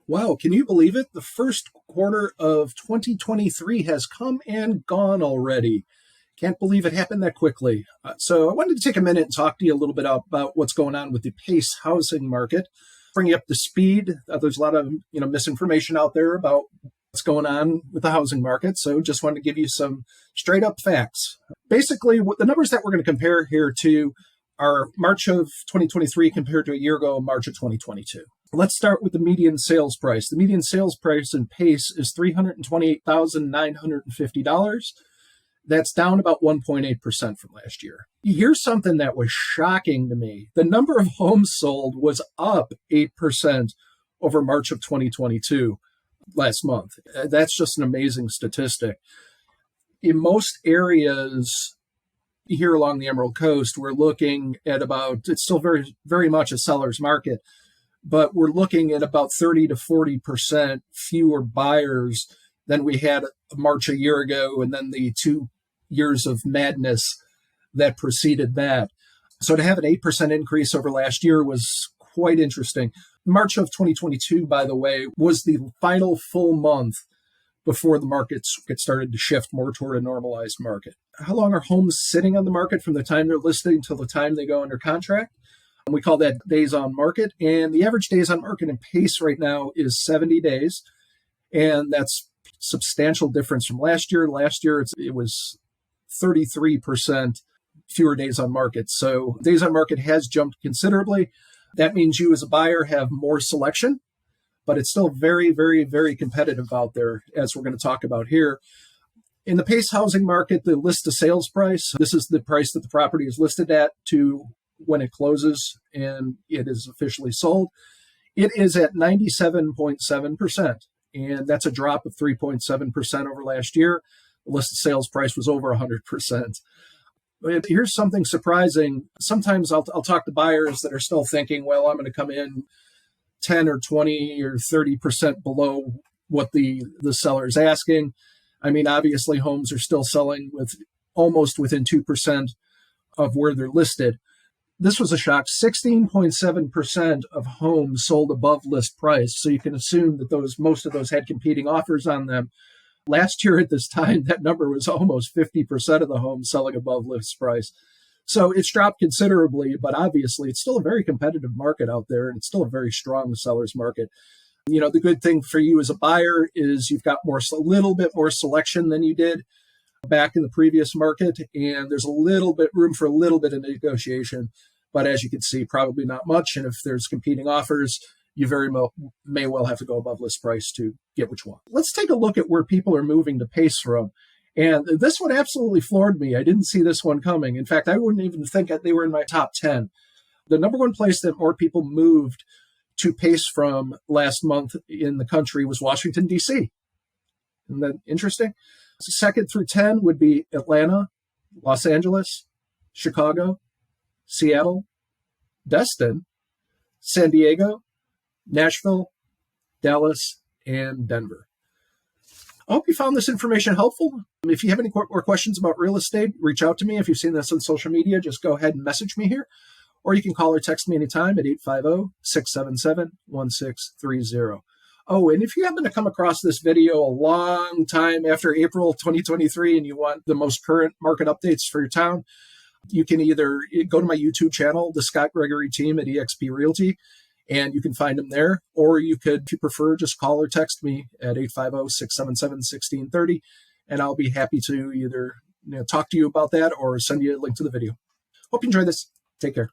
Wow, can you believe it? The first quarter of 2023 has come and gone already. Can't believe it happened that quickly. So I wanted to take a minute and talk to you a little bit about what's going on with the PACE housing market, bring you up to speed. There's a lot of misinformation out there about what's going on with the housing market. So just wanted to give you some straight up facts. Basically, the numbers that we're going to compare here to are March of 2023 compared to a year ago, March of 2022. Let's start with the median sales price. The median sales price in PACE is $328,950. That's down about 1.8% from last year. Here's something that was shocking to me. The number of homes sold was up 8% over March of 2022 last month. That's just an amazing statistic. In most areas here along the Emerald Coast, we're looking at it's still very, very much a seller's market, but we're looking at about 30 to 40% fewer buyers than we had March a year ago, and then the 2 years of madness that preceded that. So to have an 8% increase over last year was quite interesting. March of 2022, by the way, was the final full month before the markets started to shift more toward a normalized market. How long are homes sitting on the market from the time they're listed until the time they go under contract? We call that days on market. And the average days on market in PACE right now is 70 days. And that's substantial difference from last year. Last year, it was 33% fewer days on market. So days on market has jumped considerably. That means you as a buyer have more selection, but it's still very, very, very competitive out there, as we're going to talk about here. In the PACE housing market, the list to sales price, this is the price that the property is listed at to when it closes and it is officially sold. It is at 97.7%, and that's a drop of 3.7% over last year. The listed sales price was over 100%. But here's something surprising. Sometimes I'll talk to buyers that are still thinking, well, I'm going to come in 10 or 20 or 30% below what the seller is asking. I mean, obviously, homes are still selling with almost within 2% of where they're listed. This was a shock. 16.7% of homes sold above list price. So you can assume that most of those had competing offers on them. Last year at this time, that number was almost 50% of the homes selling above list price. So it's dropped considerably, but obviously it's still a very competitive market out there, and it's still a very strong seller's market. The good thing for you as a buyer is you've got a little bit more selection than you did back in the previous market, and there's room for a little bit of negotiation. But as you can see, probably not much. And if there's competing offers, you may well have to go above list price to get what you want. Let's take a look at where people are moving to PACE from. And this one absolutely floored me. I didn't see this one coming. In fact, I wouldn't even think that they were in my top 10. The number one place that more people moved to PACE from last month in the country was Washington, D.C. Isn't that interesting? Second through 10 would be Atlanta, Los Angeles, Chicago, Seattle, Destin, San Diego, Nashville, Dallas, and Denver. I hope you found this information helpful. If you have any more questions about real estate, reach out to me. If you've seen this on social media, just go ahead and message me here. Or you can call or text me anytime at 850-677-1630. Oh, and if you happen to come across this video a long time after April 2023 and you want the most current market updates for your town, you can either go to my YouTube channel, the Scott Gregory team at eXp Realty, and you can find them there. Or you could, if you prefer, just call or text me at 850-677-1630, and I'll be happy to either talk to you about that or send you a link to the video. Hope you enjoy this. Take care.